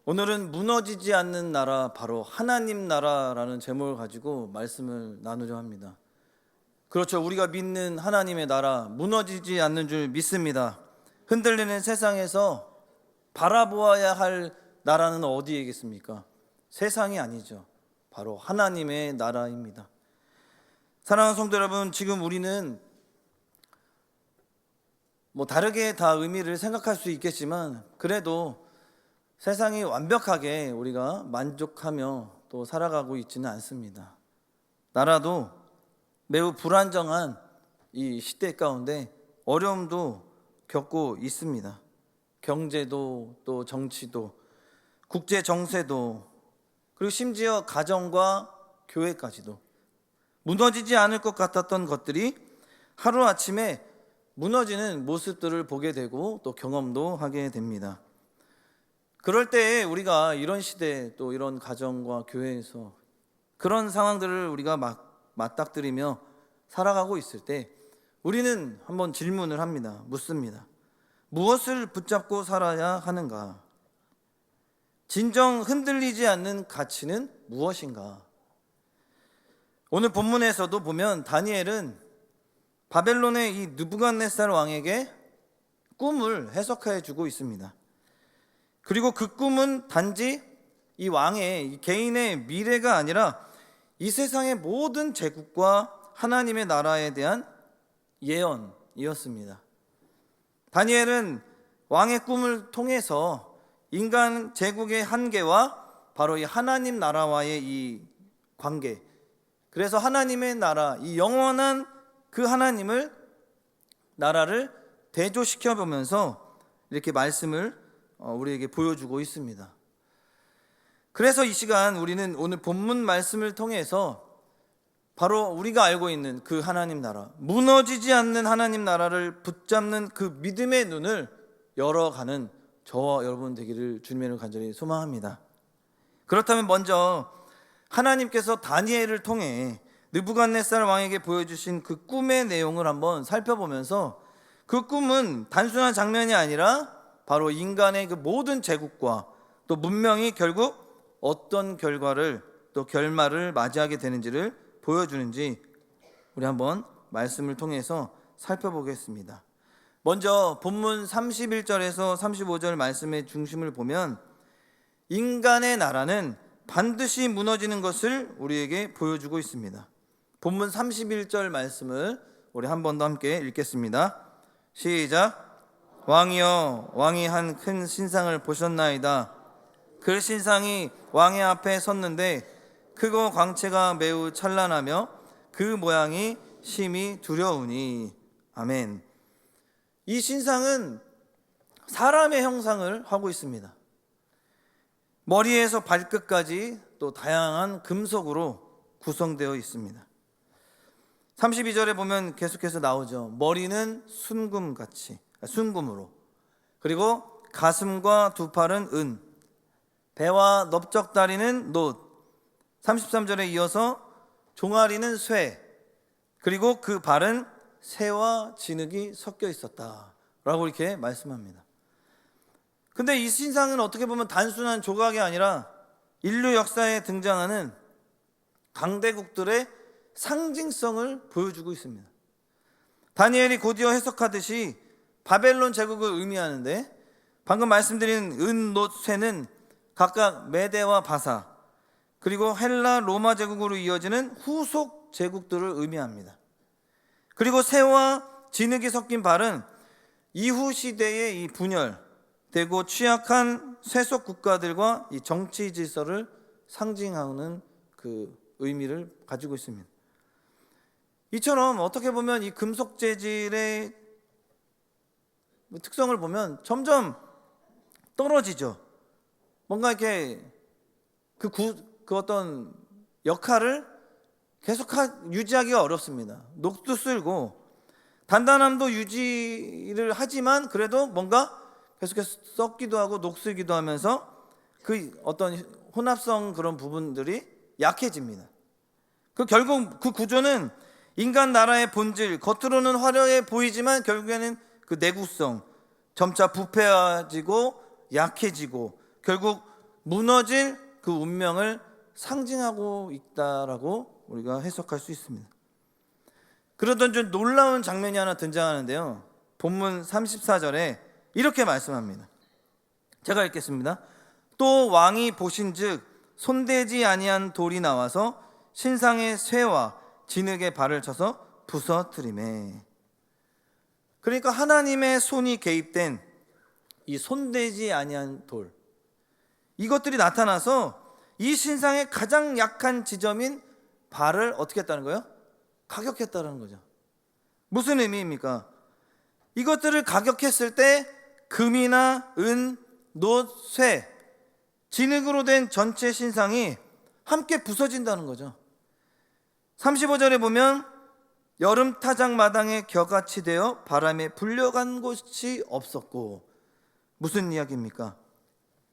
오늘은 무너지지 않는 나라, 바로 하나님 나라라는 제목을 가지고 말씀을 나누려 합니다. 그렇죠. 우리가 믿는 하나님의 나라, 무너지지 않는 줄 믿습니다. 흔들리는 세상에서 바라보아야 할 나라는 어디이겠습니까? 세상이 아니죠. 바로 하나님의 나라입니다. 사랑하는 성도 여러분, 지금 우리는 다르게 다 의미를 생각할 수 있겠지만, 그래도 세상이 완벽하게 우리가 만족하며 또 살아가고 있지는 않습니다. 나라도 매우 불안정한 이 시대 가운데 어려움도 겪고 있습니다. 경제도, 또 정치도, 국제 정세도, 그리고 심지어 가정과 교회까지도 무너지지 않을 것 같았던 것들이 하루아침에 무너지는 모습들을 보게 되고 또 경험도 하게 됩니다. 그럴 때 우리가 이런 시대, 또 이런 가정과 교회에서 그런 상황들을 우리가 맞닥뜨리며 살아가고 있을 때 우리는 한번 질문을 합니다. 묻습니다. 무엇을 붙잡고 살아야 하는가? 진정 흔들리지 않는 가치는 무엇인가? 오늘 본문에서도 보면 다니엘은 바벨론의 이 느부갓네살 왕에게 꿈을 해석해 주고 있습니다. 그리고 그 꿈은 단지 이 왕의 이 개인의 미래가 아니라 이 세상의 모든 제국과 하나님의 나라에 대한 예언이었습니다. 다니엘은 왕의 꿈을 통해서 인간 제국의 한계와 바로 이 하나님 나라와의 이 관계, 그래서 하나님의 나라, 이 영원한 그 하나님을, 나라를 대조시켜 보면서 이렇게 말씀을 우리에게 보여주고 있습니다. 그래서 이 시간 우리는 오늘 본문 말씀을 통해서 바로 우리가 알고 있는 그 하나님 나라, 무너지지 않는 하나님 나라를 붙잡는 그 믿음의 눈을 열어가는 저와 여러분 되기를 주님의 간절히 소망합니다. 그렇다면 먼저 하나님께서 다니엘을 통해 느부갓네살 왕에게 보여주신 그 꿈의 내용을 한번 살펴보면서 그 꿈은 단순한 장면이 아니라 바로 인간의 그 모든 제국과 또 문명이 결국 어떤 결과를, 또 결말을 맞이하게 되는지를 보여주는지 우리 한번 말씀을 통해서 살펴보겠습니다. 먼저 본문 31절에서 35절 말씀의 중심을 보면 인간의 나라는 반드시 무너지는 것을 우리에게 보여주고 있습니다. 본문 31절 말씀을 우리 한 번 더 함께 읽겠습니다. 시작. 왕이여, 왕이 한 큰 신상을 보셨나이다. 그 신상이 왕의 앞에 섰는데 크고 광채가 매우 찬란하며 그 모양이 심히 두려우니. 아멘. 이 신상은 사람의 형상을 하고 있습니다. 머리에서 발끝까지 또 다양한 금속으로 구성되어 있습니다. 32절에 보면 계속해서 나오죠. 머리는 순금으로, 그리고 가슴과 두 팔은 은, 배와 넓적다리는 놋, 33절에 이어서 종아리는 쇠, 그리고 그 발은 새와 진흙이 섞여 있었다 라고 이렇게 말씀합니다. 근데 이 신상은 어떻게 보면 단순한 조각이 아니라 인류 역사에 등장하는 강대국들의 상징성을 보여주고 있습니다. 다니엘이 곧이어 해석하듯이 바벨론 제국을 의미하는데, 방금 말씀드린 은, 놋, 쇠는 각각 메대와 바사, 그리고 헬라 로마 제국으로 이어지는 후속 제국들을 의미합니다. 그리고 새와 진흙이 섞인 발은 이후 시대의 이 분열되고 취약한 세속 국가들과 이 정치 질서를 상징하는 그 의미를 가지고 있습니다. 이처럼 어떻게 보면 이 금속 재질의 특성을 보면 점점 떨어지죠. 뭔가 이렇게 그 어떤 역할을 계속 유지하기가 어렵습니다. 녹도 쓸고 단단함도 유지를 하지만 그래도 뭔가 계속해서 썩기도 하고 녹슬기도 하면서 그 어떤 혼합성 그런 부분들이 약해집니다. 결국 그 구조는 인간 나라의 본질, 겉으로는 화려해 보이지만 결국에는 그 내구성 점차 부패해지고 약해지고 결국 무너질 그 운명을 상징하고 있다라고 우리가 해석할 수 있습니다. 그러던 중 놀라운 장면이 하나 등장하는데요. 본문 34절에 이렇게 말씀합니다. 제가 읽겠습니다. 또 왕이 보신즉 손대지 아니한 돌이 나와서 신상의 쇠와 진흙에 발을 쳐서 부서뜨리매. 그러니까 하나님의 손이 개입된 이 손대지 아니한 돌, 이것들이 나타나서 이 신상의 가장 약한 지점인 발을 어떻게 했다는 거예요? 가격했다는 거죠. 무슨 의미입니까? 이것들을 가격했을 때 금이나 은, 놋, 쇠, 진흙으로 된 전체 신상이 함께 부서진다는 거죠. 35절에 보면 여름 타작 마당에 겨같이 되어 바람에 불려간 곳이 없었고, 무슨 이야기입니까?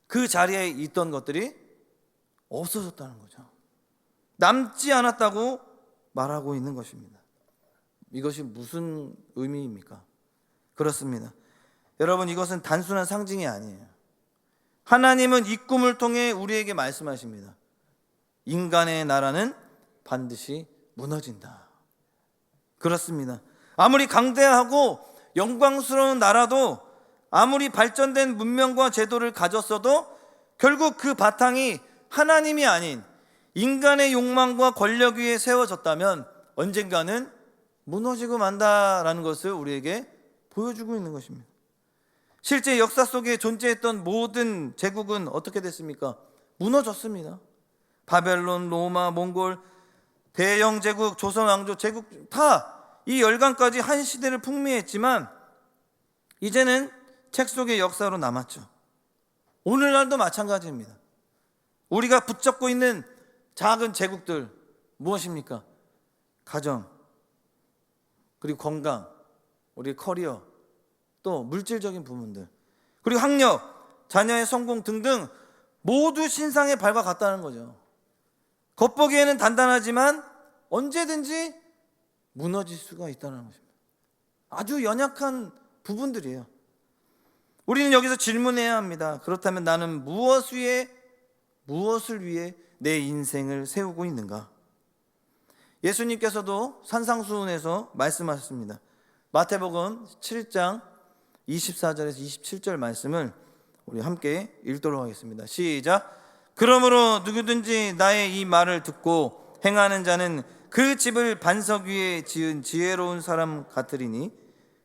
그 자리에 있던 것들이 없어졌다는 거죠. 남지 않았다고 말하고 있는 것입니다. 이것이 무슨 의미입니까? 그렇습니다. 여러분, 이것은 단순한 상징이 아니에요. 하나님은 이 꿈을 통해 우리에게 말씀하십니다. 인간의 나라는 반드시 무너진다. 그렇습니다. 아무리 강대하고 영광스러운 나라도, 아무리 발전된 문명과 제도를 가졌어도 결국 그 바탕이 하나님이 아닌 인간의 욕망과 권력 위에 세워졌다면 언젠가는 무너지고 만다라는 것을 우리에게 보여주고 있는 것입니다. 실제 역사 속에 존재했던 모든 제국은 어떻게 됐습니까? 무너졌습니다. 바벨론, 로마, 몽골, 대영 제국, 조선 왕조 제국 다 이 열강까지 한 시대를 풍미했지만 이제는 책 속의 역사로 남았죠. 오늘날도 마찬가지입니다. 우리가 붙잡고 있는 작은 제국들 무엇입니까? 가정, 그리고 건강, 우리 커리어, 또 물질적인 부분들, 그리고 학력, 자녀의 성공 등등 모두 신상의 발과 같다는 거죠. 겉보기에는 단단하지만 언제든지 무너질 수가 있다는 것입니다. 아주 연약한 부분들이에요. 우리는 여기서 질문해야 합니다. 그렇다면 나는 무엇을 위해 내 인생을 세우고 있는가? 예수님께서도 산상수훈에서 말씀하셨습니다. 마태복음 7장 24절에서 27절 말씀을 우리 함께 읽도록 하겠습니다. 시작. 그러므로 누구든지 나의 이 말을 듣고 행하는 자는 그 집을 반석 위에 지은 지혜로운 사람 같으리니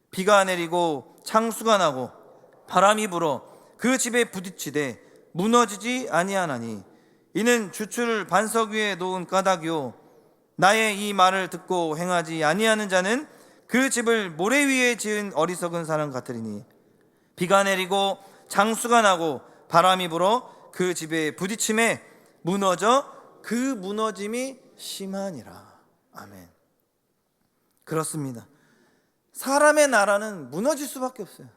비가 내리고 창수가 나고 바람이 불어 그 집에 부딪히되 무너지지 아니하나니 이는 주추를 반석 위에 놓은 까닭이요 나의 이 말을 듣고 행하지 아니하는 자는 그 집을 모래 위에 지은 어리석은 사람 같으리니 비가 내리고 창수가 나고 바람이 불어 그 집에 부딪힘에 무너져 그 무너짐이 심하니라. 아멘. 그렇습니다. 사람의 나라는 무너질 수밖에 없어요.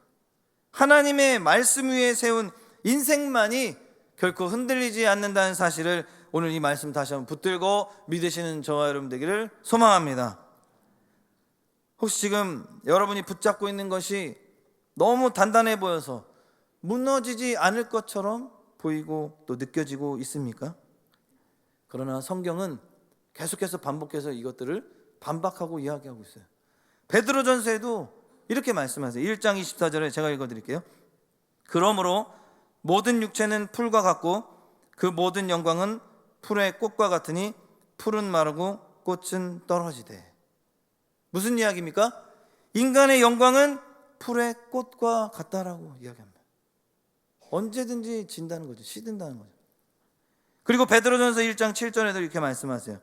하나님의 말씀 위에 세운 인생만이 결코 흔들리지 않는다는 사실을 오늘 이 말씀 다시 한번 붙들고 믿으시는 저와 여러분 되기를 소망합니다. 혹시 지금 여러분이 붙잡고 있는 것이 너무 단단해 보여서 무너지지 않을 것처럼 보이고 또 느껴지고 있습니까? 그러나 성경은 계속해서 반복해서 이것들을 반박하고 이야기하고 있어요. 베드로전서에도 이렇게 말씀하세요. 1장 24절에 제가 읽어드릴게요. 그러므로 모든 육체는 풀과 같고 그 모든 영광은 풀의 꽃과 같으니 풀은 마르고 꽃은 떨어지되. 무슨 이야기입니까? 인간의 영광은 풀의 꽃과 같다라고 이야기합니다. 언제든지 진다는 거죠. 시든다는 거죠. 그리고 베드로전서 1장 7절에도 이렇게 말씀하세요.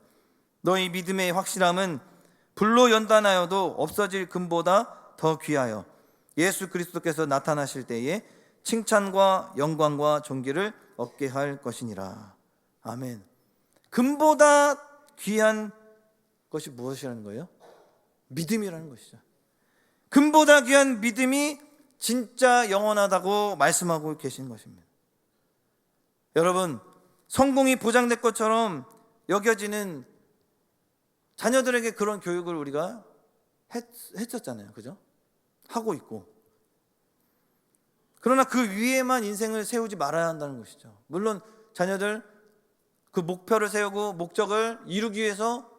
너희 믿음의 확실함은 불로 연단하여도 없어질 금보다 더 귀하여 예수 그리스도께서 나타나실 때에 칭찬과 영광과 존귀를 얻게 할 것이니라. 아멘. 금보다 귀한 것이 무엇이라는 거예요? 믿음이라는 것이죠. 금보다 귀한 믿음이 진짜 영원하다고 말씀하고 계신 것입니다. 여러분, 성공이 보장될 것처럼 여겨지는 자녀들에게 그런 교육을 우리가 했었잖아요. 그죠? 하고 있고. 그러나 그 위에만 인생을 세우지 말아야 한다는 것이죠. 물론 자녀들 그 목표를 세우고 목적을 이루기 위해서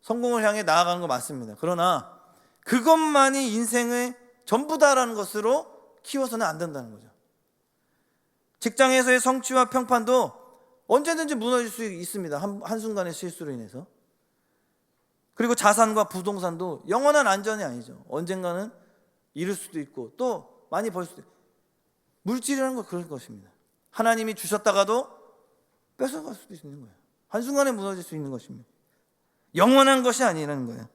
성공을 향해 나아가는 거 맞습니다. 그러나 그것만이 인생의 전부다라는 것으로 키워서는 안 된다는 거죠. 직장에서의 성취와 평판도 언제든지 무너질 수 있습니다. 한순간의 실수로 인해서. 그리고 자산과 부동산도 영원한 안전이 아니죠. 언젠가는 잃을 수도 있고 또 많이 벌 수도 있고. 물질이라는 건 그럴 것입니다. 하나님이 주셨다가도 뺏어갈 수도 있는 거예요. 한순간에 무너질 수 있는 것입니다. 영원한 것이 아니라는 거예요.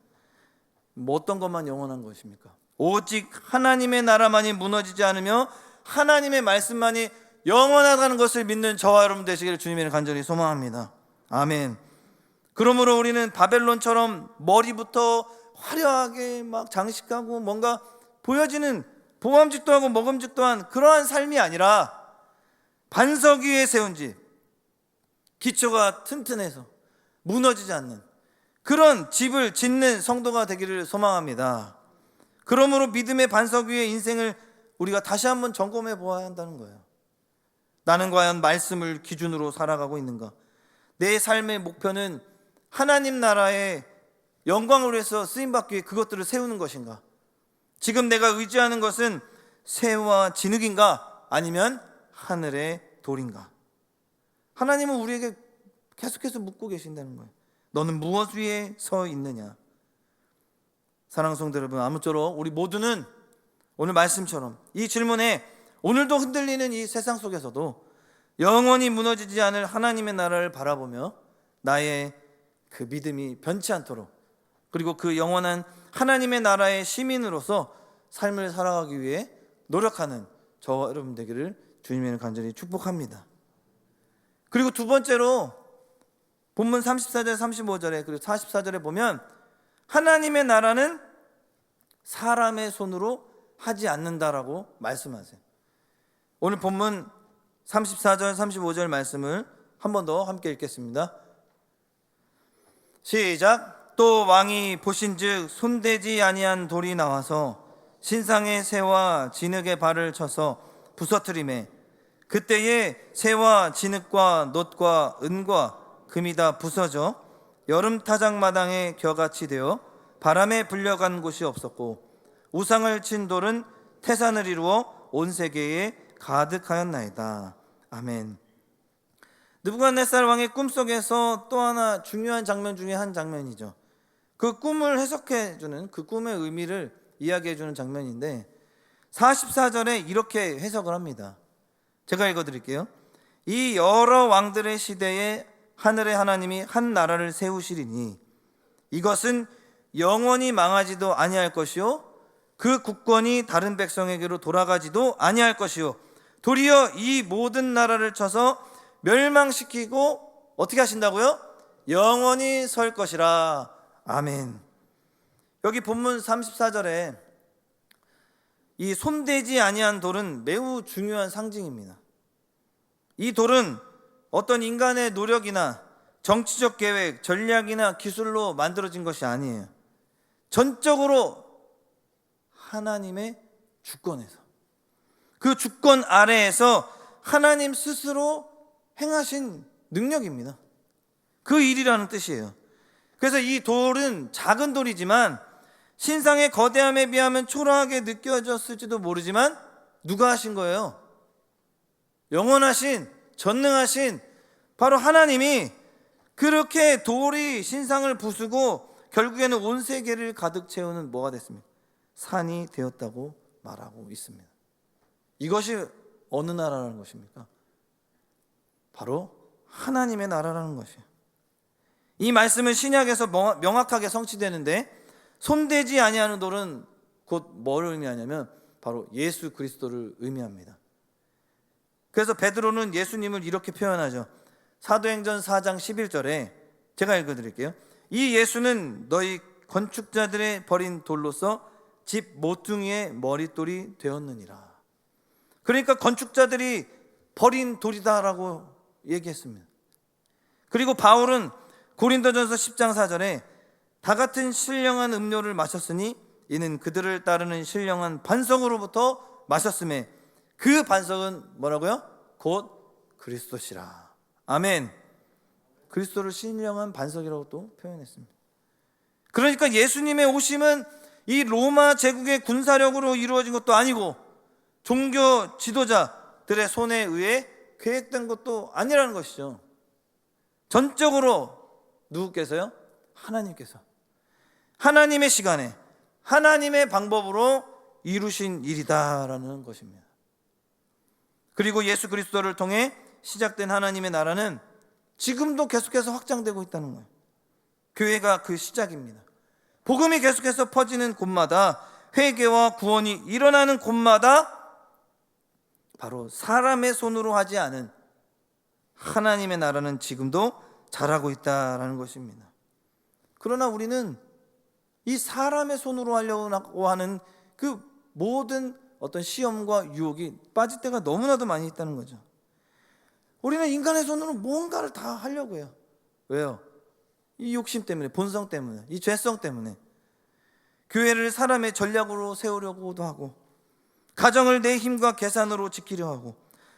뭐 어떤 것만 영원한 것입니까? 오직 하나님의 나라만이 무너지지 않으며 하나님의 말씀만이 영원하다는 것을 믿는 저와 여러분 되시기를 주님의 간절히 소망합니다. 아멘. 그러므로 우리는 바벨론처럼 머리부터 화려하게 막 장식하고 뭔가 보여지는 보암직도 하고 먹음직도 한 그러한 삶이 아니라 반석 위에 세운 집, 기초가 튼튼해서 무너지지 않는 그런 집을 짓는 성도가 되기를 소망합니다. 그러므로 믿음의 반석 위에 인생을 우리가 다시 한번 점검해 보아야 한다는 거예요. 나는 과연 말씀을 기준으로 살아가고 있는가? 내 삶의 목표는 하나님 나라의 영광을 위해서 쓰임받기 위해 그것들을 세우는 것인가? 지금 내가 의지하는 것은 새와 진흙인가? 아니면 하늘의 돌인가? 하나님은 우리에게 계속해서 묻고 계신다는 거예요. 너는 무엇 위에 서 있느냐? 사랑하는 성도 여러분, 아무쪼록 우리 모두는 오늘 말씀처럼 이 질문에 오늘도 흔들리는 이 세상 속에서도 영원히 무너지지 않을 하나님의 나라를 바라보며 나의 그 믿음이 변치 않도록, 그리고 그 영원한 하나님의 나라의 시민으로서 삶을 살아가기 위해 노력하는 저와 여러분 되기를 주님의 간절히 축복합니다. 그리고 두 번째로 본문 34절 35절에 그리고 44절에 보면 하나님의 나라는 사람의 손으로 하지 않는다라고 말씀하세요. 오늘 본문 34절 35절 말씀을 한 번 더 함께 읽겠습니다. 시작. 또 왕이 보신즉 손대지 아니한 돌이 나와서 신상의 새와 진흙의 발을 쳐서 부서뜨리매 그때에 새와 진흙과 놋과 은과 금이 다 부서져 여름 타작마당에 겨같이 되어 바람에 불려간 곳이 없었고 우상을 친 돌은 태산을 이루어 온 세계에 가득하였나이다. 아멘. 느부갓네살 왕의 꿈속에서 또 하나 중요한 장면 중에 한 장면이죠. 그 꿈을 해석해주는, 그 꿈의 의미를 이야기해주는 장면인데 44절에 이렇게 해석을 합니다. 제가 읽어드릴게요. 이 여러 왕들의 시대에 하늘의 하나님이 한 나라를 세우시리니 이것은 영원히 망하지도 아니할 것이요 그 국권이 다른 백성에게로 돌아가지도 아니할 것이요 도리어 이 모든 나라를 쳐서 멸망시키고 어떻게 하신다고요? 영원히 설 것이라. 아멘. 여기 본문 34절에 이 손대지 아니한 돌은 매우 중요한 상징입니다. 이 돌은 어떤 인간의 노력이나 정치적 계획, 전략이나 기술로 만들어진 것이 아니에요. 전적으로 하나님의 주권에서, 그 주권 아래에서 하나님 스스로 행하신 능력입니다. 그 일이라는 뜻이에요. 그래서 이 돌은 작은 돌이지만 신상의 거대함에 비하면 초라하게 느껴졌을지도 모르지만 누가 하신 거예요? 영원하신, 전능하신 바로 하나님이 그렇게 돌이 신상을 부수고 결국에는 온 세계를 가득 채우는 뭐가 됐습니까? 산이 되었다고 말하고 있습니다. 이것이 어느 나라라는 것입니까? 바로 하나님의 나라라는 것이에요. 이 말씀은 신약에서 명확하게 성취되는데 손대지 아니하는 돌은 곧 뭘 의미하냐면 바로 예수 그리스도를 의미합니다. 그래서 베드로는 예수님을 이렇게 표현하죠. 사도행전 4장 11절에 제가 읽어드릴게요. 이 예수는 너희 건축자들의 버린 돌로서 집 모퉁이의 머릿돌이 되었느니라. 그러니까 건축자들이 버린 돌이다라고 얘기했습니다. 그리고 바울은 고린도전서 10장 4절에 다 같은 신령한 음료를 마셨으니 이는 그들을 따르는 신령한 반석으로부터 마셨음에 그 반석은 뭐라고요? 곧 그리스도시라. 아멘. 그리스도를 신령한 반석이라고 또 표현했습니다. 그러니까 예수님의 오심은 이 로마 제국의 군사력으로 이루어진 것도 아니고 종교 지도자들의 손에 의해 계획된 것도 아니라는 것이죠. 전적으로 누구께서요? 하나님께서 하나님의 시간에 하나님의 방법으로 이루신 일이다라는 것입니다. 그리고 예수 그리스도를 통해 시작된 하나님의 나라는 지금도 계속해서 확장되고 있다는 거예요. 교회가 그 시작입니다. 복음이 계속해서 퍼지는 곳마다, 회개와 구원이 일어나는 곳마다 바로 사람의 손으로 하지 않은 하나님의 나라는 지금도 자라고 있다는 것입니다. 그러나 우리는 이 사람의 손으로 하려고 하는 그 모든 어떤 시험과 유혹이 빠질 때가 너무나도 많이 있다는 거죠. 우리는 인간의 손으로 뭔가를 다 하려고 해요. 왜요? 이 욕심 때문에, 본성 때문에, 이 죄성 때문에. 교회를 사람의 전략으로 세우려고도 하고, 가정을 내 힘과 계산으로 지키려 하고,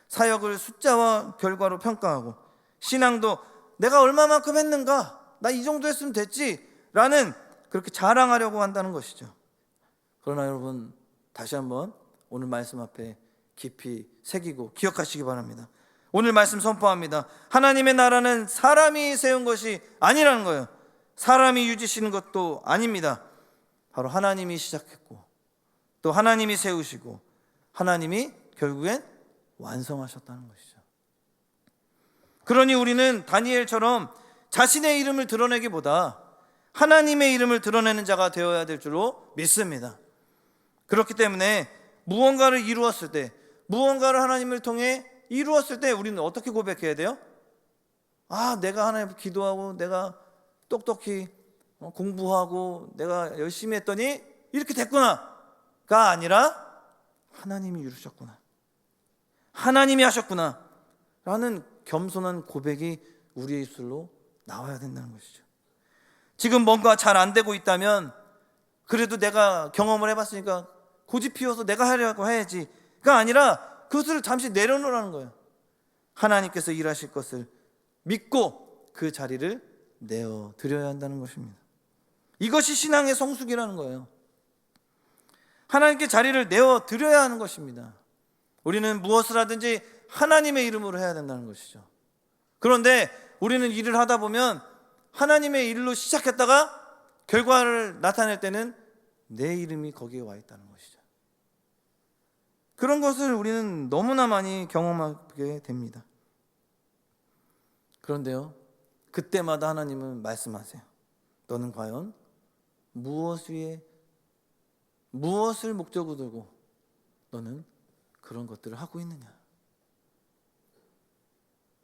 사역을 숫자와 결과로 평가하고, 신앙도 내가 얼마만큼 했는가, 나 이 정도 했으면 됐지 라는 그렇게 자랑하려고 한다는 것이죠. 그러나 여러분, 다시 한번 오늘 말씀 앞에 깊이 새기고 기억하시기 바랍니다. 오늘 말씀 선포합니다. 하나님의 나라는 사람이 세운 것이 아니라는 거예요. 사람이 유지시는 것도 아닙니다. 바로 하나님이 시작했고, 또 하나님이 세우시고, 하나님이 결국엔 완성하셨다는 것이죠. 그러니 우리는 다니엘처럼 자신의 이름을 드러내기보다 하나님의 이름을 드러내는 자가 되어야 될 줄로 믿습니다. 그렇기 때문에 무언가를 이루었을 때, 무언가를 하나님을 통해 이루었을 때 우리는 어떻게 고백해야 돼요? 내가 하나님 기도하고 내가 똑똑히 공부하고 내가 열심히 했더니 이렇게 됐구나가 아니라 하나님이 이루셨구나, 하나님이 하셨구나 라는 겸손한 고백이 우리의 입술로 나와야 된다는 것이죠. 지금 뭔가 잘 안 되고 있다면 그래도 내가 경험을 해봤으니까 고집 피워서 내가 하려고 해야지가 아니라 그것을 잠시 내려놓으라는 거예요. 하나님께서 일하실 것을 믿고 그 자리를 내어드려야 한다는 것입니다. 이것이 신앙의 성숙이라는 거예요. 하나님께 자리를 내어드려야 하는 것입니다. 우리는 무엇을 하든지 하나님의 이름으로 해야 된다는 것이죠. 그런데 우리는 일을 하다 보면 하나님의 일로 시작했다가 결과를 나타낼 때는 내 이름이 거기에 와 있다는 것이죠. 그런 것을 우리는 너무나 많이 경험하게 됩니다. 그런데요, 그때마다 하나님은 말씀하세요. 너는 과연 무엇을 목적으로 두고 너는 그런 것들을 하고 있느냐?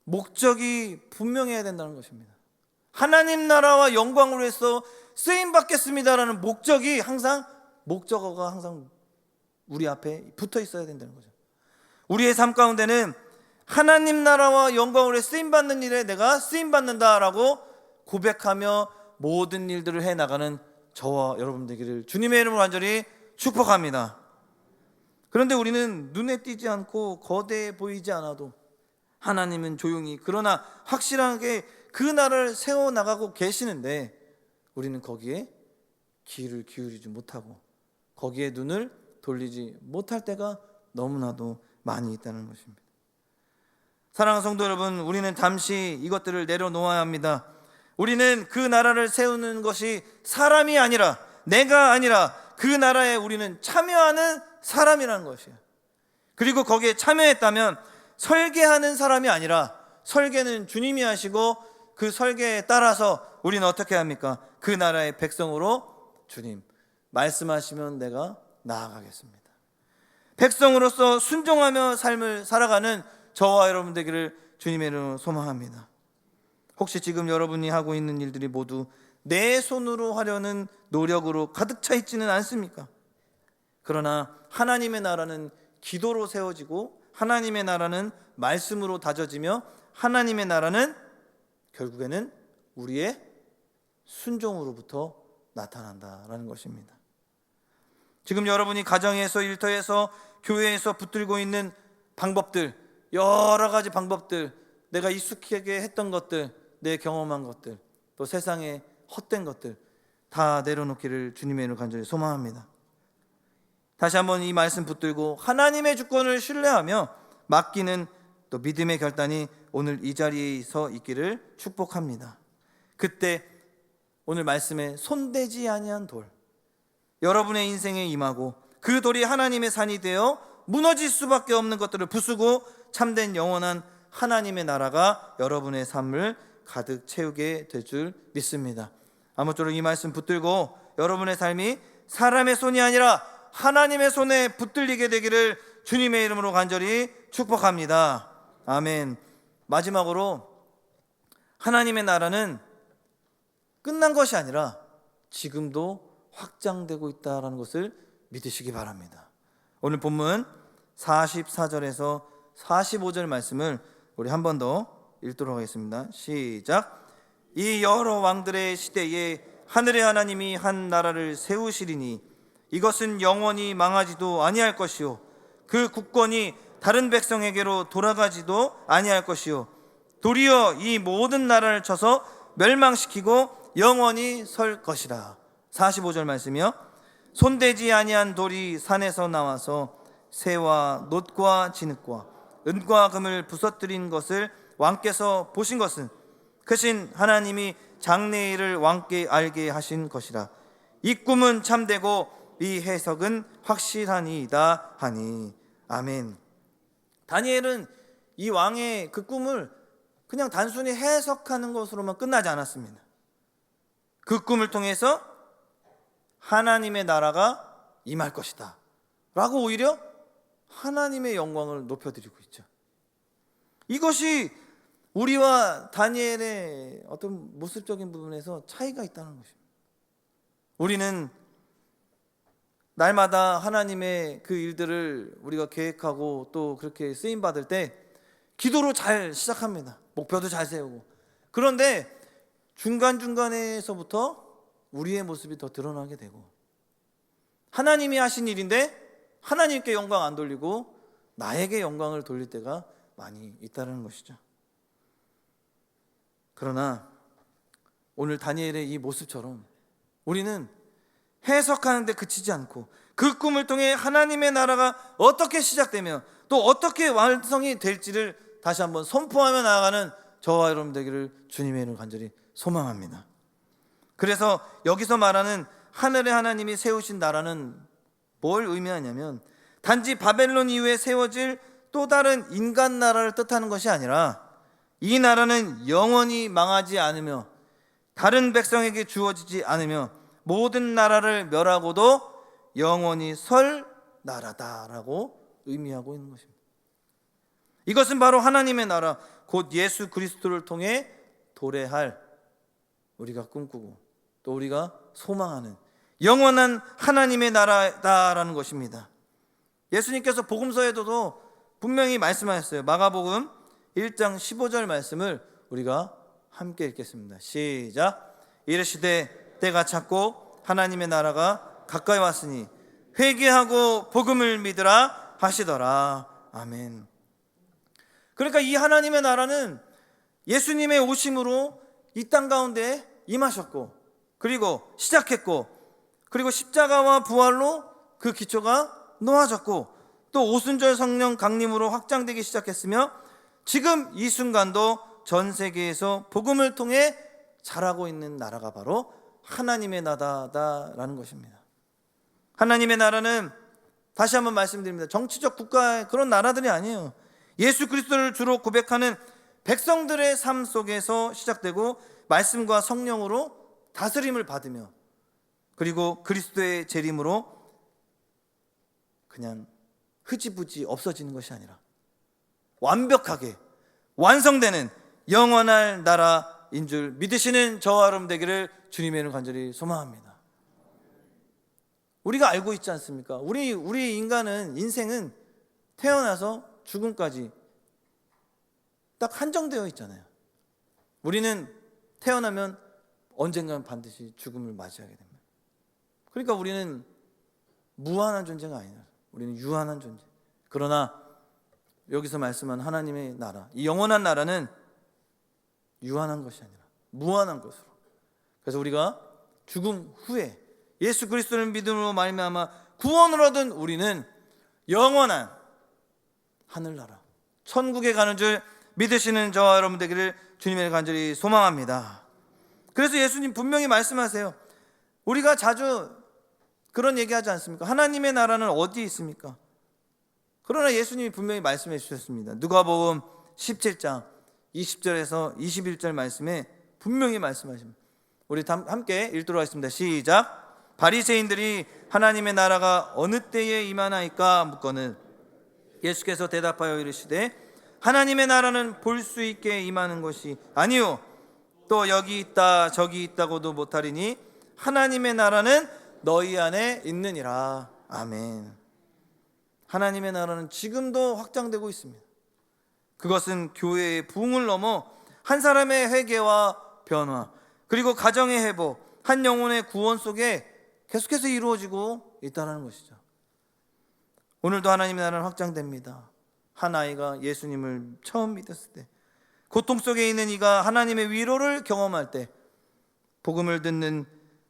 목적이 분명해야 된다는 것입니다. 하나님 나라와 영광을 위해서 쓰임 받겠습니다라는 목적어가 항상 우리 앞에 붙어 있어야 된다는 거죠. 우리의 삶 가운데는 하나님 나라와 영광을 위해 쓰임 받는 일에 내가 쓰임 받는다라고 고백하며 모든 일들을 해 나가는 저와 여러분 되기를 주님의 이름으로 간절히 축복합니다. 그런데 우리는 눈에 띄지 않고 거대해 보이지 않아도 하나님은 조용히 그러나 확실하게 그 나라를 세워나가고 계시는데 우리는 거기에 귀를 기울이지 못하고 거기에 눈을 돌리지 못할 때가 너무나도 많이 있다는 것입니다. 사랑하는 성도 여러분, 우리는 잠시 이것들을 내려놓아야 합니다. 우리는 그 나라를 세우는 것이 사람이 아니라, 내가 아니라 그 나라에 우리는 참여하는 사람이라는 것이에요. 그리고 거기에 참여했다면 설계하는 사람이 아니라 설계는 주님이 하시고 그 설계에 따라서 우리는 어떻게 합니까? 그 나라의 백성으로 주님 말씀하시면 내가 나아가겠습니다. 백성으로서 순종하며 삶을 살아가는 저와 여러분 되기를 주님의 이름으로 소망합니다. 혹시 지금 여러분이 하고 있는 일들이 모두 내 손으로 하려는 노력으로 가득 차 있지는 않습니까? 그러나 하나님의 나라는 기도로 세워지고 하나님의 나라는 말씀으로 다져지며 하나님의 나라는 결국에는 우리의 순종으로부터 나타난다라는 것입니다. 지금 여러분이 가정에서, 일터에서, 교회에서 붙들고 있는 방법들, 여러 가지 방법들, 내가 익숙하게 했던 것들, 내 경험한 것들, 또 세상의 헛된 것들 다 내려놓기를 주님의 이름으로 간절히 소망합니다. 다시 한번 이 말씀 붙들고 하나님의 주권을 신뢰하며 맡기는 또 믿음의 결단이 오늘 이 자리에 서 있기를 축복합니다. 그때 오늘 말씀에 손대지 아니한 돌, 여러분의 인생에 임하고 그 돌이 하나님의 산이 되어 무너질 수밖에 없는 것들을 부수고 참된 영원한 하나님의 나라가 여러분의 삶을 가득 채우게 될 줄 믿습니다. 아무쪼록 이 말씀 붙들고 여러분의 삶이 사람의 손이 아니라 하나님의 손에 붙들리게 되기를 주님의 이름으로 간절히 축복합니다. 아멘. 마지막으로 하나님의 나라는 끝난 것이 아니라 지금도 확장되고 있다는 것을 믿으시기 바랍니다. 오늘 본문 44절에서 45절 말씀을 우리 한 번 더 읽도록 하겠습니다. 시작. 이 여러 왕들의 시대에 하늘의 하나님이 한 나라를 세우시리니 이것은 영원히 망하지도 아니할 것이요 그 국권이 다른 백성에게로 돌아가지도 아니할 것이요 도리어 이 모든 나라를 쳐서 멸망시키고 영원히 설 것이라. 45절 말씀이요. 손대지 아니한 돌이 산에서 나와서 새와 놋과 진흙과 은과 금을 부서뜨린 것을 왕께서 보신 것은 크신 하나님이 장래일을 왕께 알게 하신 것이라. 이 꿈은 참되고 이 해석은 확실하니이다 하니. 아멘. 다니엘은 이 왕의 그 꿈을 그냥 단순히 해석하는 것으로만 끝나지 않았습니다. 그 꿈을 통해서 하나님의 나라가 임할 것이다 라고 오히려 하나님의 영광을 높여드리고 있죠. 이것이 우리와 다니엘의 어떤 모습적인 부분에서 차이가 있다는 것입니다. 우리는 날마다 하나님의 그 일들을 우리가 계획하고 또 그렇게 쓰임받을 때 기도로 잘 시작합니다. 목표도 잘 세우고. 그런데 중간중간에서부터 우리의 모습이 더 드러나게 되고 하나님이 하신 일인데 하나님께 영광 안 돌리고 나에게 영광을 돌릴 때가 많이 있다는 것이죠. 그러나 오늘 다니엘의 이 모습처럼 우리는 해석하는 데 그치지 않고 그 꿈을 통해 하나님의 나라가 어떻게 시작되며 또 어떻게 완성이 될지를 다시 한번 선포하며 나아가는 저와 여러분 되기를 주님의 이름으로 간절히 소망합니다. 그래서 여기서 말하는 하늘의 하나님이 세우신 나라는 뭘 의미하냐면 단지 바벨론 이후에 세워질 또 다른 인간 나라를 뜻하는 것이 아니라 이 나라는 영원히 망하지 않으며 다른 백성에게 주어지지 않으며 모든 나라를 멸하고도 영원히 설 나라다라고 의미하고 있는 것입니다. 이것은 바로 하나님의 나라 곧 예수 그리스도를 통해 도래할 우리가 꿈꾸고 또 우리가 소망하는 영원한 하나님의 나라다라는 것입니다. 예수님께서 복음서에도 분명히 말씀하셨어요. 마가복음 1장 15절 말씀을 우리가 함께 읽겠습니다. 시작. 이르시되 때가 찼고 하나님의 나라가 가까이 왔으니 회개하고 복음을 믿으라 하시더라. 아멘. 그러니까 이 하나님의 나라는 예수님의 오심으로 이 땅 가운데 임하셨고 그리고 시작했고 그리고 십자가와 부활로 그 기초가 놓아졌고 또 오순절 성령 강림으로 확장되기 시작했으며 지금 이 순간도 전 세계에서 복음을 통해 자라고 있는 나라가 바로 하나님의 나라다라는 것입니다. 하나님의 나라는 다시 한번 말씀드립니다. 정치적 국가의 그런 나라들이 아니에요. 예수 그리스도를 주로 고백하는 백성들의 삶 속에서 시작되고 말씀과 성령으로 다스림을 받으며 그리고 그리스도의 재림으로 그냥 흐지부지 없어지는 것이 아니라 완벽하게 완성되는 영원할 나라인 줄 믿으시는 저와 여러분 되기를 주님의 이름으로 간절히 소망합니다. 우리가 알고 있지 않습니까? 우리 인간은 인생은 태어나서 죽음까지 딱 한정되어 있잖아요. 우리는 태어나면 언젠가는 반드시 죽음을 맞이하게 됩니다. 그러니까 우리는 무한한 존재가 아니라 우리는 유한한 존재. 그러나 여기서 말씀한 하나님의 나라, 이 영원한 나라는 유한한 것이 아니라 무한한 것으로, 그래서 우리가 죽음 후에 예수 그리스도를 믿음으로 말미암아 구원을 얻은 우리는 영원한 하늘나라 천국에 가는 줄 믿으시는 저와 여러분 되기를 주님의 간절히 소망합니다. 그래서 예수님 분명히 말씀하세요. 우리가 자주 그런 얘기하지 않습니까? 하나님의 나라는 어디에 있습니까? 그러나 예수님이 분명히 말씀해 주셨습니다. 누가복음 17장 20절에서 21절 말씀에 분명히 말씀하십니다. 우리 함께 읽도록 하겠습니다. 시작. 바리새인들이 하나님의 나라가 어느 때에 임하나이까 묻거늘 예수께서 대답하여 이르시되 하나님의 나라는 볼 수 있게 임하는 것이 아니요 또 여기 있다 저기 있다고도 못하리니 하나님의 나라는 너희 안에 있느니라. 아멘. 하나님의 나라는 지금도 확장되고 있습니다. 그것은 교회의 부흥을 넘어 한 사람의 회개와 변화, 그리고 가정의 회복, 한 영혼의 구원 속에 계속해서 이루어지고 있다는 것이죠. 오늘도 하나님의 나라는 확장됩니다. 한 아이가 예수님을 처음 믿었을 때, 고통 속에 있는 이가 하나님의 위로를 경험할 때, 복음을 듣는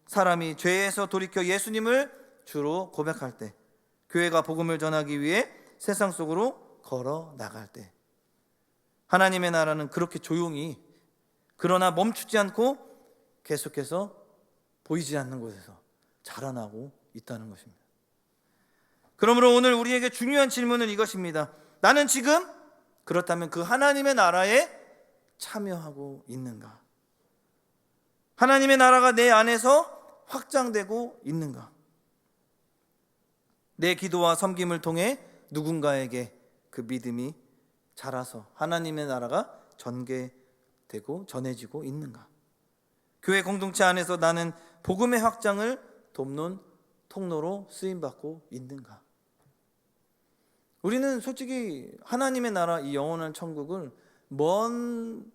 사람이 죄에서 돌이켜 예수님을 주로 고백할 때, 교회가 복음을 전하기 위해 세상 속으로 걸어 나갈 때, 하나님의 나라는 그렇게 조용히 그러나 멈추지 않고 계속해서 보이지 않는 곳에서 자라나고 있다는 것입니다. 그러므로 오늘 우리에게 중요한 질문은 이것입니다. 나는 지금 그렇다면 그 하나님의 나라에 참여하고 있는가? 하나님의 나라가 내 안에서 확장되고 있는가? 내 기도와 섬김을 통해 누군가에게 그 믿음이 자라서 하나님의 나라가 전개되고 전해지고 있는가? 교회 공동체 안에서 나는 복음의 확장을 돕는 통로로 쓰임받고 있는가? 우리는 솔직히 하나님의 나라, 이 영원한 천국을 먼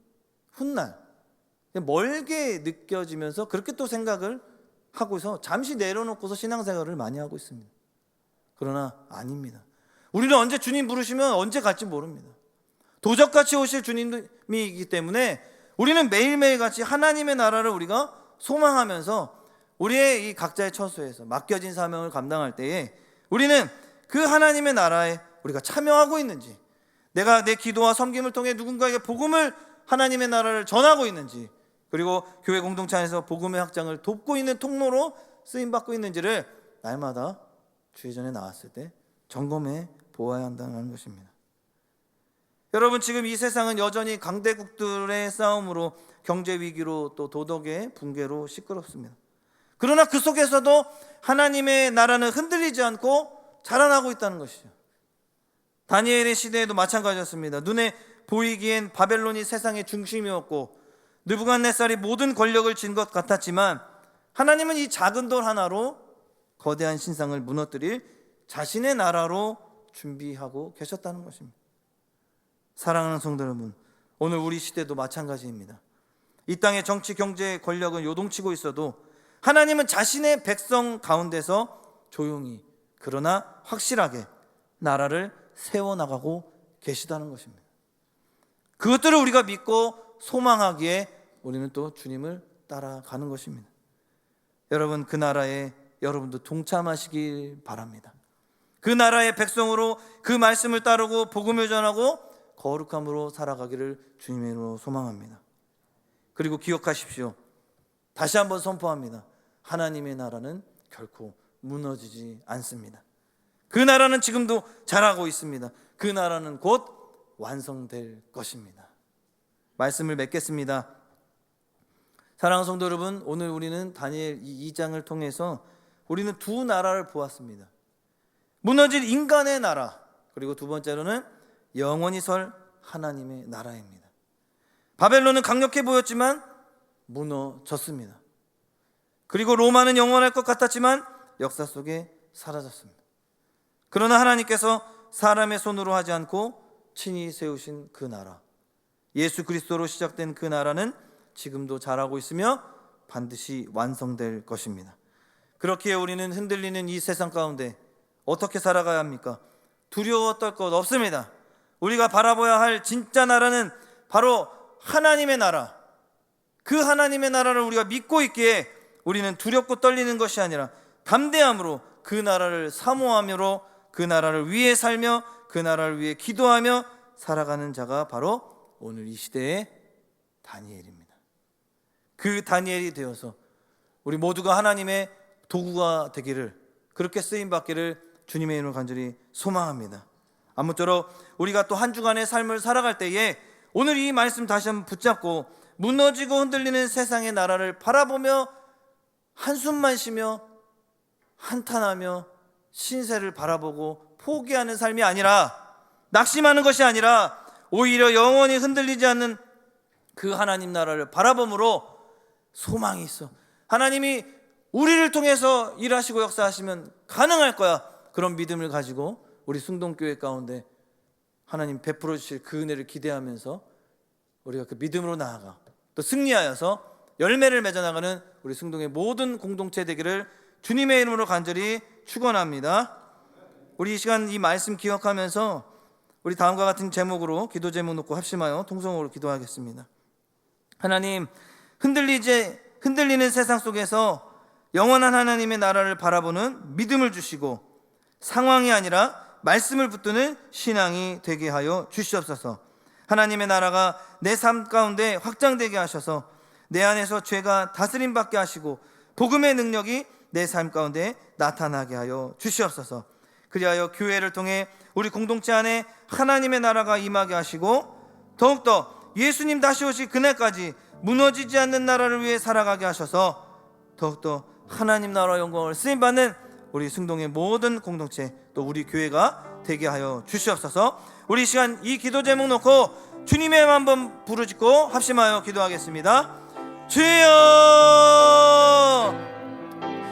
훗날 멀게 느껴지면서 그렇게 또 생각을 하고서 잠시 내려놓고서 신앙생활을 많이 하고 있습니다. 그러나 아닙니다. 우리는 언제 주님 부르시면 언제 갈지 모릅니다. 도적같이 오실 주님이기 때문에 우리는 매일매일 같이 하나님의 나라를 우리가 소망하면서 우리의 이 각자의 처소에서 맡겨진 사명을 감당할 때에 우리는 그 하나님의 나라에 우리가 참여하고 있는지, 내가 내 기도와 섬김을 통해 누군가에게 복음을, 하나님의 나라를 전하고 있는지, 그리고 교회 공동체 안에서 복음의 확장을 돕고 있는 통로로 쓰임받고 있는지를 날마다 주의 전에 나왔을 때 점검해 보아야 한다는 것입니다. 여러분, 지금 이 세상은 여전히 강대국들의 싸움으로, 경제 위기로, 또 도덕의 붕괴로 시끄럽습니다. 그러나 그 속에서도 하나님의 나라는 흔들리지 않고 자라나고 있다는 것이죠. 다니엘의 시대에도 마찬가지였습니다. 눈에 보이기엔 바벨론이 세상의 중심이었고 느부갓네살이 모든 권력을 쥔 것 같았지만 하나님은 이 작은 돌 하나로 거대한 신상을 무너뜨릴 자신의 나라로 준비하고 계셨다는 것입니다. 사랑하는 성도 여러분, 오늘 우리 시대도 마찬가지입니다. 이 땅의 정치, 경제, 권력은 요동치고 있어도 하나님은 자신의 백성 가운데서 조용히 그러나 확실하게 나라를 세워나가고 계시다는 것입니다. 그것들을 우리가 믿고 소망하기에 우리는 또 주님을 따라가는 것입니다. 여러분, 그 나라에 여러분도 동참하시길 바랍니다. 그 나라의 백성으로 그 말씀을 따르고 복음을 전하고 거룩함으로 살아가기를 주님의 이름으로 소망합니다. 그리고 기억하십시오. 다시 한번 선포합니다. 하나님의 나라는 결코 무너지지 않습니다. 그 나라는 지금도 자라고 있습니다. 그 나라는 곧 완성될 것입니다. 말씀을 맺겠습니다. 사랑하는 성도 여러분, 오늘 우리는 다니엘 2장을 통해서 우리는 두 나라를 보았습니다. 무너질 인간의 나라, 그리고 두 번째로는 영원히 설 하나님의 나라입니다. 바벨론은 강력해 보였지만 무너졌습니다. 그리고 로마는 영원할 것 같았지만 역사 속에 사라졌습니다. 그러나 하나님께서 사람의 손으로 하지 않고 친히 세우신 그 나라, 예수 그리스도로 시작된 그 나라는 지금도 자라고 있으며 반드시 완성될 것입니다. 그렇기에 우리는 흔들리는 이 세상 가운데 어떻게 살아가야 합니까? 두려워 떨 것 없습니다. 우리가 바라봐야 할 진짜 나라는 바로 하나님의 나라, 그 하나님의 나라를 우리가 믿고 있기에 우리는 두렵고 떨리는 것이 아니라 담대함으로 그 나라를 사모함으로 그 나라를 위해 살며 그 나라를 위해 기도하며 살아가는 자가 바로 오늘 이 시대의 다니엘입니다. 그 다니엘이 되어서 우리 모두가 하나님의 도구가 되기를, 그렇게 쓰임받기를 주님의 이름으로 간절히 소망합니다. 아무쪼록 우리가 또 한 주간의 삶을 살아갈 때에 오늘 이 말씀 다시 한번 붙잡고 무너지고 흔들리는 세상의 나라를 바라보며 한숨만 쉬며 한탄하며 신세를 바라보고 포기하는 삶이 아니라, 낙심하는 것이 아니라 오히려 영원히 흔들리지 않는 그 하나님 나라를 바라봄으로 소망이 있어. 하나님이 우리를 통해서 일하시고 역사하시면 가능할 거야. 그런 믿음을 가지고 우리 숭동교회 가운데 하나님 베풀어 주실 그 은혜를 기대하면서 우리가 그 믿음으로 나아가 또 승리하여서 열매를 맺어나가는 우리 숭동의 모든 공동체 되기를 주님의 이름으로 간절히 축원합니다. 우리 이 시간 이 말씀 기억하면서 우리 다음과 같은 제목으로 기도 제목 놓고 합심하여 통성으로 기도하겠습니다. 하나님, 흔들리는 세상 속에서 영원한 하나님의 나라를 바라보는 믿음을 주시고 상황이 아니라 말씀을 붙드는 신앙이 되게 하여 주시옵소서. 하나님의 나라가 내 삶 가운데 확장되게 하셔서 내 안에서 죄가 다스림받게 하시고 복음의 능력이 내 삶 가운데 나타나게 하여 주시옵소서. 그리하여 교회를 통해 우리 공동체 안에 하나님의 나라가 임하게 하시고 더욱더 예수님 다시 오실 그날까지 무너지지 않는 나라를 위해 살아가게 하셔서 더욱더 하나님 나라 영광을 쓰임받는 우리 숭동의 모든 공동체 또 우리 교회가 되게 하여 주시옵소서. 우리 시간 이 기도 제목 놓고 주님의 이름 한번 부르짖고 합심하여 기도하겠습니다. 주여,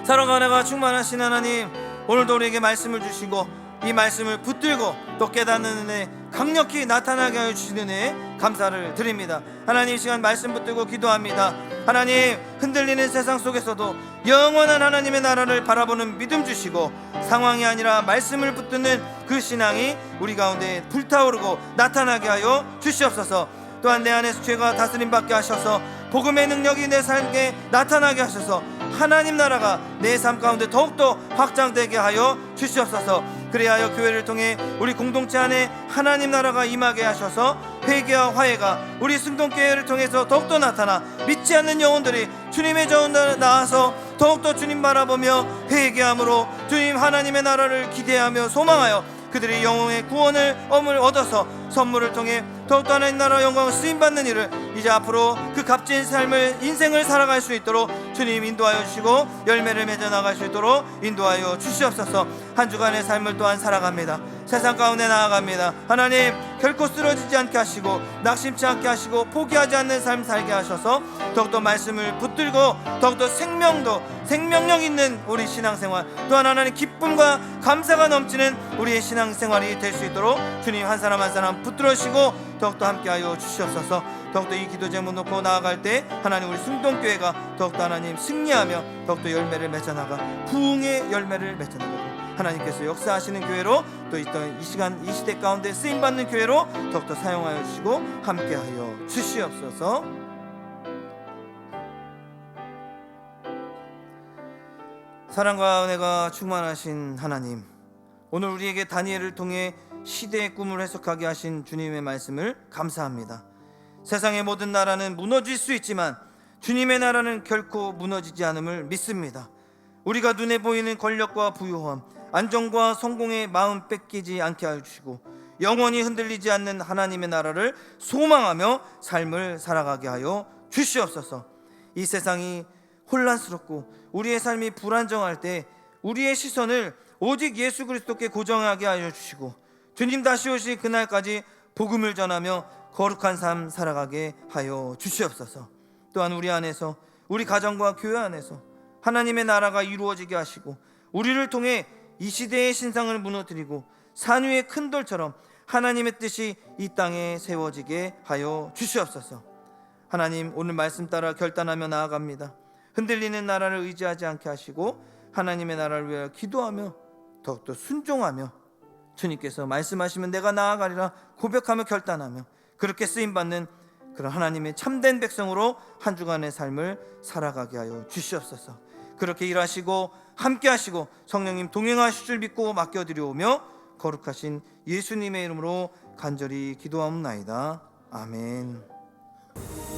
사랑과 은혜가 충만하신 하나님, 오늘도 우리에게 말씀을 주시고 이 말씀을 붙들고 또 깨닫는 은혜 강력히 나타나게 하여 주시는 은혜 감사를 드립니다. 하나님, 이 시간 말씀 붙들고 기도합니다. 하나님, 흔들리는 세상 속에서도 영원한 하나님의 나라를 바라보는 믿음 주시고 상황이 아니라 말씀을 붙드는 그 신앙이 우리 가운데 불타오르고 나타나게 하여 주시옵소서. 또한 내 안에서 죄가 다스림받게 하셔서 복음의 능력이 내 삶에 나타나게 하셔서 하나님 나라가 내 삶 가운데 더욱더 확장되게 하여 주시옵소서. 그리하여 교회를 통해 우리 공동체 안에 하나님 나라가 임하게 하셔서 회개와 화해가 우리 숭동교회를 통해서 더욱더 나타나 믿지 않는 영혼들이 주님의 전에 나와서 더욱더 주님 바라보며 회개함으로 주님 하나님의 나라를 기대하며 소망하여 그들이 영혼의 구원을 얻어서 선물을 통해 더욱더 하나님 나라 영광을 쓰임받는 일을 이제 앞으로 그 값진 삶을 인생을 살아갈 수 있도록 주님 인도하여 주시고 열매를 맺어 나갈 수 있도록 인도하여 주시옵소서. 한 주간의 삶을 또한 살아갑니다. 세상 가운데 나아갑니다. 하나님, 결코 쓰러지지 않게 하시고 낙심치 않게 하시고 포기하지 않는 삶 살게 하셔서 더욱더 말씀을 붙들고 더욱더 생명력 있는 우리 신앙생활, 또한 하나님 기쁨과 감사가 넘치는 우리의 신앙생활이 될 수 있도록 주님 한 사람 한 사람 붙들어주시고 더욱더 함께하여 주시옵소서. 더욱더 이 기도 제목 놓고 나아갈 때 하나님, 우리 숭동교회가 더욱더 하나님 승리하며 더욱더 열매를 맺어나가 부흥의 열매를 맺어나가고 하나님께서 역사하시는 교회로 또 이 시간 이 시대 가운데 쓰임받는 교회로 더욱더 사용하여 주시고 함께하여 주시옵소서. 사랑과 은혜가 충만하신 하나님, 오늘 우리에게 다니엘을 통해 시대의 꿈을 해석하게 하신 주님의 말씀을 감사합니다. 세상의 모든 나라는 무너질 수 있지만 주님의 나라는 결코 무너지지 않음을 믿습니다. 우리가 눈에 보이는 권력과 부유함, 안정과 성공의 마음 뺏기지 않게 해주시고 영원히 흔들리지 않는 하나님의 나라를 소망하며 삶을 살아가게 하여 주시옵소서. 이 세상이 혼란스럽고 우리의 삶이 불안정할 때 우리의 시선을 오직 예수 그리스도께 고정하게 하여 주시고 주님 다시 오실 그날까지 복음을 전하며 거룩한 삶 살아가게 하여 주시옵소서. 또한 우리 안에서, 우리 가정과 교회 안에서 하나님의 나라가 이루어지게 하시고 우리를 통해 이 시대의 신상을 무너뜨리고 산 위의 큰 돌처럼 하나님의 뜻이 이 땅에 세워지게 하여 주시옵소서. 하나님, 오늘 말씀 따라 결단하며 나아갑니다. 흔들리는 나라를 의지하지 않게 하시고 하나님의 나라를 위하여 기도하며 더욱더 순종하며 주님께서 말씀하시면 내가 나아가리라 고백하며 결단하며 그렇게 쓰임받는 그런 하나님의 참된 백성으로 한 주간의 삶을 살아가게 하여 주시옵소서. 그렇게 일하시고 함께 하시고 성령님 동행하실 줄 믿고 맡겨드리오며 거룩하신 예수님의 이름으로 간절히 기도하옵나이다. 아멘.